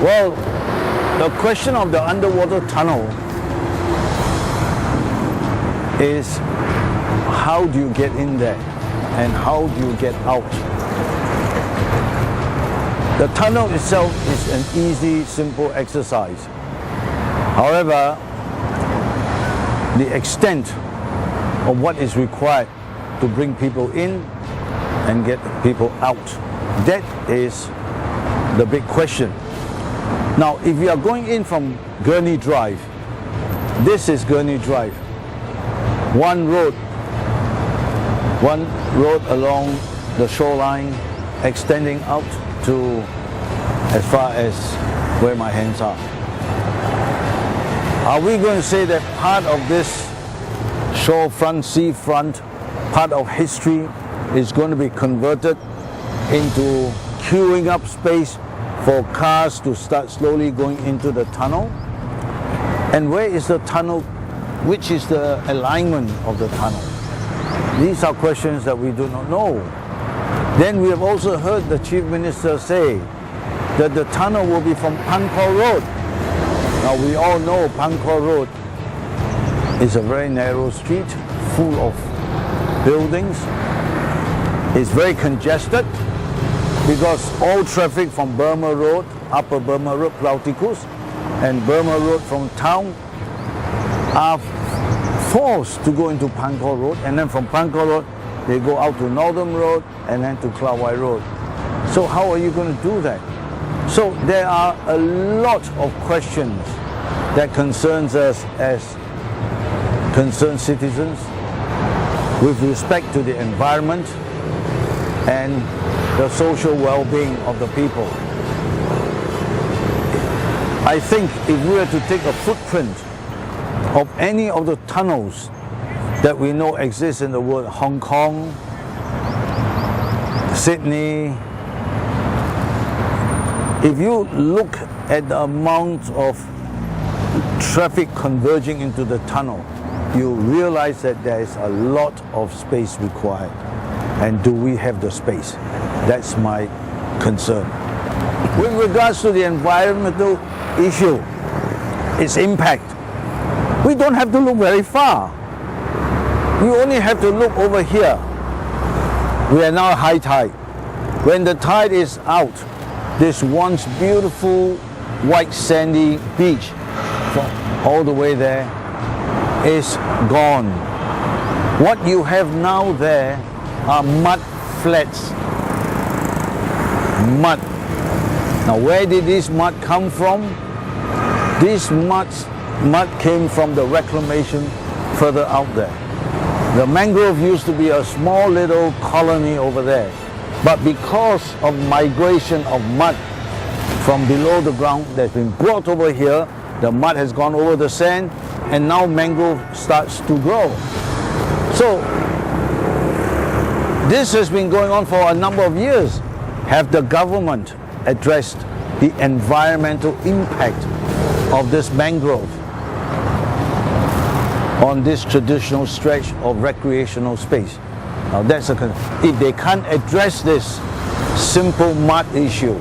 Well, the question of the underwater tunnel is how do you get in there and how do you get out? The tunnel itself is an easy, simple exercise. However, the extent of what is required to bring people in and get people out, that is the big question. Now, if you are going in from Gurney Drive, this is Gurney Drive. One road along the shoreline, extending out to as far as where my hands are. Are we going to say that part of this shorefront, seafront, part of history is going to be converted into queuing up space for cars to start slowly going into the tunnel? And where is the tunnel? Which is the alignment of the tunnel? These are questions that we do not know. Then we have also heard the Chief Minister say that the tunnel will be from Pankor Road. Now we all know Pankor Road is a very narrow street full of buildings. It's very congested because all traffic from Burma Road, Upper Burma Road, Plautikus, and Burma Road from town are forced to go into Pankor Road, and then from Pankor Road they go out to Northern Road and then to Klawai Road. So how are you going to do that? So there are a lot of questions that concerns us as concerned citizens with respect to the environment and the social well-being of the people. I think if we were to take a footprint of any of the tunnels that we know exist in the world, Hong Kong, Sydney, if you look at the amount of traffic converging into the tunnel, you realize that there is a lot of space required. And do we have the space? That's my concern. With regards to the environmental issue, its impact, we don't have to look very far. You only have to look over here. We are now high tide. When the tide is out, this once beautiful white sandy beach from all the way there is gone. What you have now there are mud flats. Mud. Now where did this mud come from? This mud came from the reclamation further out there. The mangrove used to be a small little colony over there, but because of migration of mud from below the ground that's been brought over here, the mud has gone over the sand and now mangrove starts to grow. So this has been going on for a number of years. Have the government addressed the environmental impact of this mangrove on this traditional stretch of recreational space? Now that's a concern. If they can't address this simple mud issue,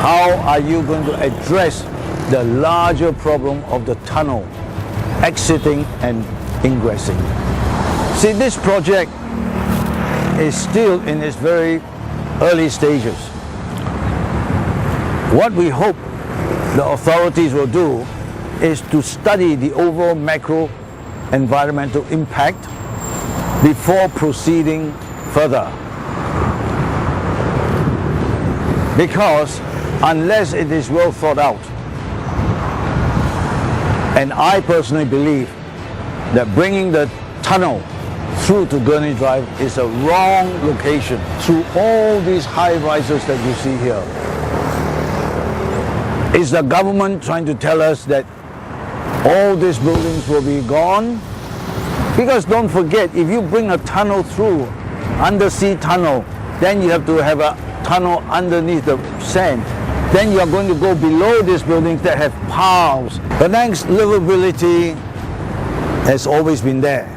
how are you going to address the larger problem of the tunnel exiting and ingressing? See, this project is still in its very early stages. What we hope the authorities will do is to study the overall macro environmental impact before proceeding further. Because unless it is well thought out, and I personally believe that bringing the tunnel through to Gurney Drive is a wrong location through all these high rises that you see here. Is the government trying to tell us that all these buildings will be gone? Because don't forget, if you bring a tunnel through, undersea tunnel, then you have to have a tunnel underneath the sand. Then you are going to go below these buildings that have piles. Penang's livability has always been there.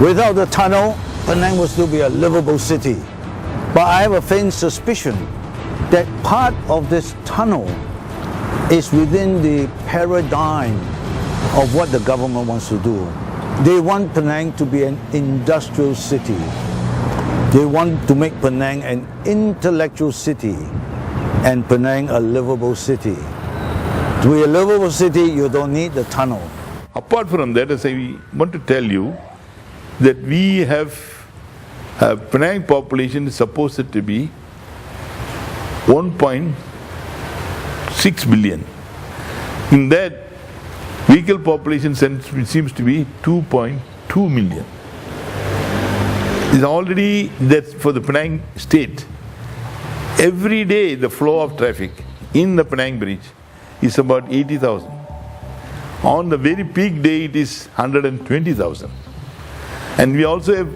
Without the tunnel, Penang will still be a livable city. But I have a faint suspicion that part of this tunnel is within the paradigm of what the government wants to do. They want Penang to be an industrial city. They want to make Penang an intellectual city and Penang a livable city. To be a livable city, you don't need the tunnel. Apart from that, as I want to tell you that we have Penang population is supposed to be 1.6 billion. In that, vehicle population seems to be 2.2 million. It's already that for the Penang state. Every day the flow of traffic in the Penang bridge is about 80,000. On the very peak day it is 120,000. And we also have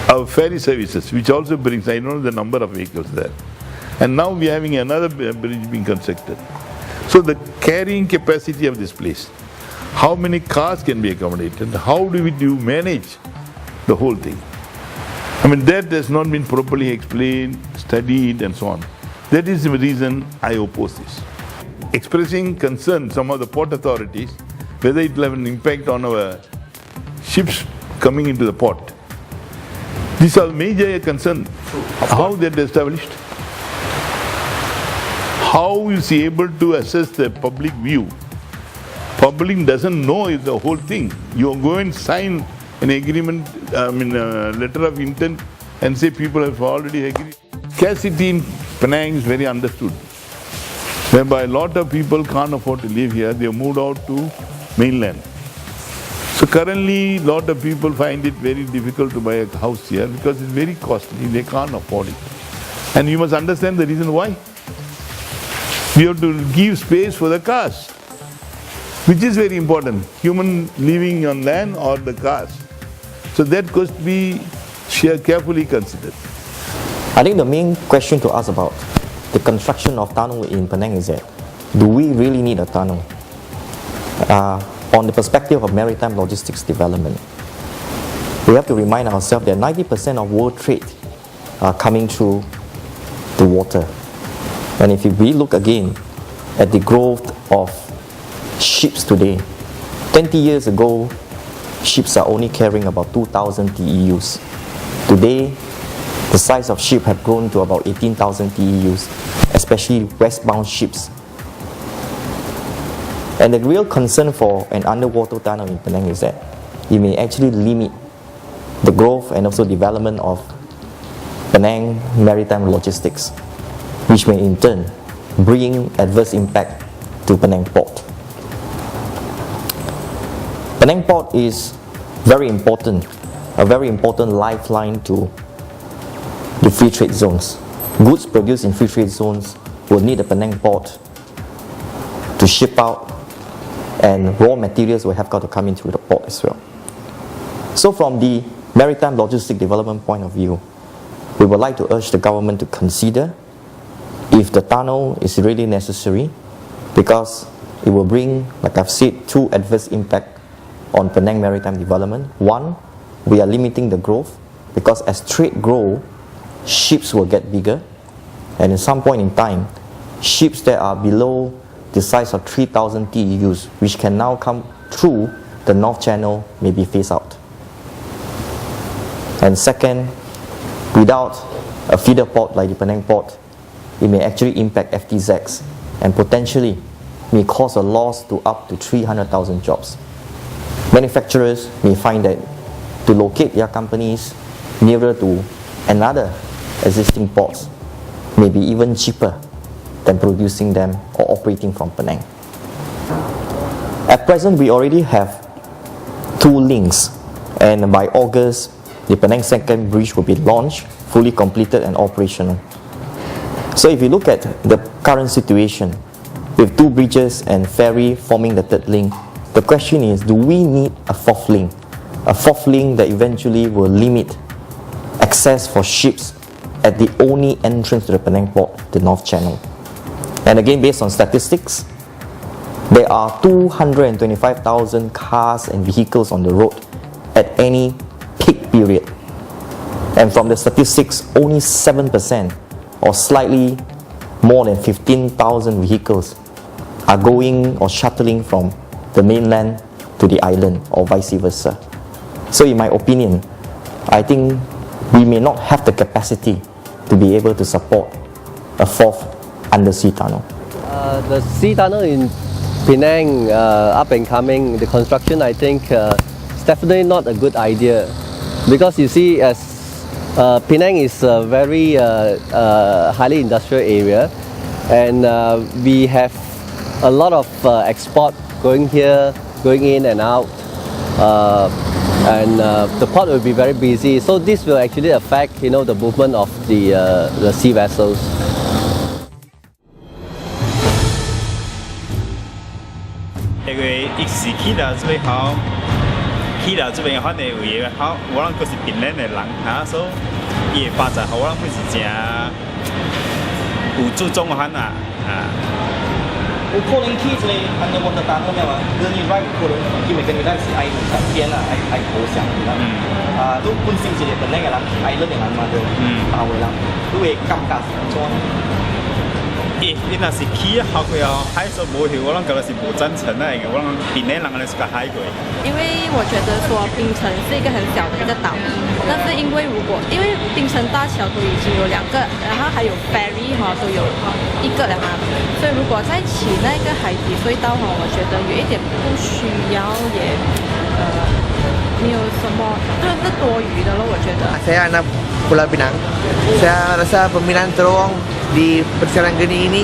our ferry services, which also brings, I don't know the number of vehicles there. And now we are having another bridge being constructed. So the carrying capacity of this place, how many cars can be accommodated, how do we manage the whole thing? I mean, that has not been properly explained, studied and so on. That is the reason I oppose this. Expressing concern, some of the port authorities, whether it will have an impact on our ships coming into the port. These are major concern. How that established? How is he able to assess the public view? Public doesn't know the whole thing. You go and sign an agreement, a letter of intent and say people have already agreed. Scarcity in Penang is very understood, whereby a lot of people can't afford to live here, they have moved out to mainland. So currently, a lot of people find it very difficult to buy a house here because it's very costly, they can't afford it. And you must understand the reason why. We have to give space for the cars, which is very important. Human living on land or the cars. So that must be carefully considered. I think the main question to ask about the construction of tunnel in Penang is that, do we really need a tunnel? On the perspective of maritime logistics development, we have to remind ourselves that 90% of world trade are coming through the water. And if we look again at the growth of ships today, 20 years ago, ships are only carrying about 2,000 TEUs. Today, the size of ship have grown to about 18,000 TEUs, especially westbound ships. And the real concern for an underwater tunnel in Penang is that it may actually limit the growth and also development of Penang maritime logistics, which may in turn bring adverse impact to Penang Port. Penang Port is very important, a very important lifeline to the free trade zones. Goods produced in free trade zones will need the Penang Port to ship out, and raw materials will have got to come in through the port as well. So from the maritime logistic development point of view, we would like to urge the government to consider if the tunnel is really necessary, because it will bring, like I've said, two adverse impacts on Penang maritime development. One, we are limiting the growth, because as trade grows, ships will get bigger, and at some point in time, ships that are below the size of 3,000 TEUs, which can now come through the North Channel, may be phased out. And second, without a feeder port like the Penang Port, it may actually impact FTZs and potentially may cause a loss to up to 300,000 jobs. Manufacturers may find that to locate their companies nearer to another existing ports may be even cheaper than producing them or operating from Penang. At present, we already have two links, and by August, the Penang Second Bridge will be launched, fully completed and operational. So if you look at the current situation, with two bridges and ferry forming the third link, the question is, do we need a fourth link? A fourth link that eventually will limit access for ships at the only entrance to the Penang Port, the North Channel. And again, based on statistics, there are 225,000 cars and vehicles on the road at any peak period. And from the statistics, only 7% or slightly more than 15,000 vehicles are going or shuttling from the mainland to the island or vice versa. So in my opinion, I think we may not have the capacity to be able to support a fourth undersea tunnel. The sea tunnel in Penang, up and coming, the construction, I think is definitely not a good idea, because you see, as Penang is a very highly industrial area, and we have a lot of export going here, going in and out, and the port will be very busy. So this will actually affect, the movement of the sea vessels. 因为一时去到这边好，去到这边反正有好，我啷个是槟榔的人哈，所以伊发展好，我啷个是正有注重汉啊啊。有可能去这里underwater tunnel 咩嘛？跟你 right 可能因为跟你 right 是爱边啊，爱投降的。都本身是本来个人，爱人的人嘛，都包的人，都会感觉做。 你那是去好过哦，海说无去，我啷个是不赞成的，我啷槟榔人是个海过。因为我觉得说槟城是一个很小的一个岛，但是因为槟城大桥都已经有2个，然后还有 ferry 都有1个了嘛，所以如果再起那个海底隧道我觉得有一点不需要，也没有什么，就是多余的了，我觉得。Saya anak Pulau Pinang. Saya rasa pembinaan terowong di persiaran geni ini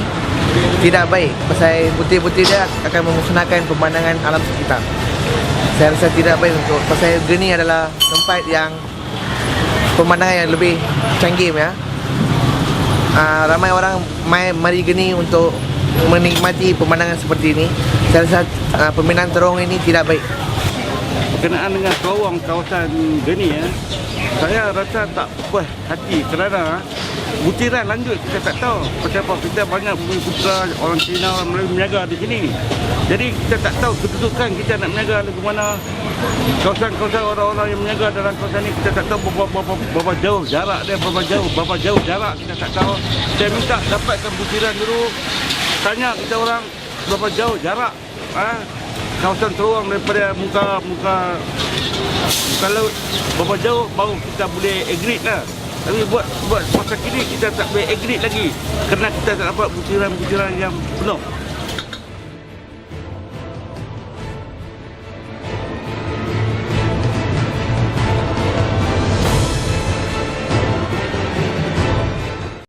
tidak baik. Pasal putih-putih dia akan memusnahkan pemandangan alam sekitar. Saya rasa tidak baik untuk pasal geni adalah tempat yang pemandangan yang lebih canggih ya. Ramai orang mari geni untuk menikmati pemandangan seperti ini. Saya rasa pembinaan terowong ini tidak baik. Berkenaan dengan terowong kawasan geni saya rasa tak puas hati kerana butiran lanjut kita tak tahu pasal apa, kita banyak putera orang Cina, orang Melayu berniaga di sini, jadi kita tak tahu kedudukan kita nak berniaga di mana. Kawasan-kawasan orang-orang yang berniaga dalam kawasan ini kita tak tahu berapa jauh jarak dia, berapa jauh jarak kita tak tahu. Saya minta dapatkan butiran dulu, tanya kita orang berapa jauh jarak kawasan terowong daripada muka laut, berapa jauh baru kita boleh agree lah. Tapi buat masa kini kita tak boleh agree lagi kerana kita tak dapat butiran-butiran yang penuh.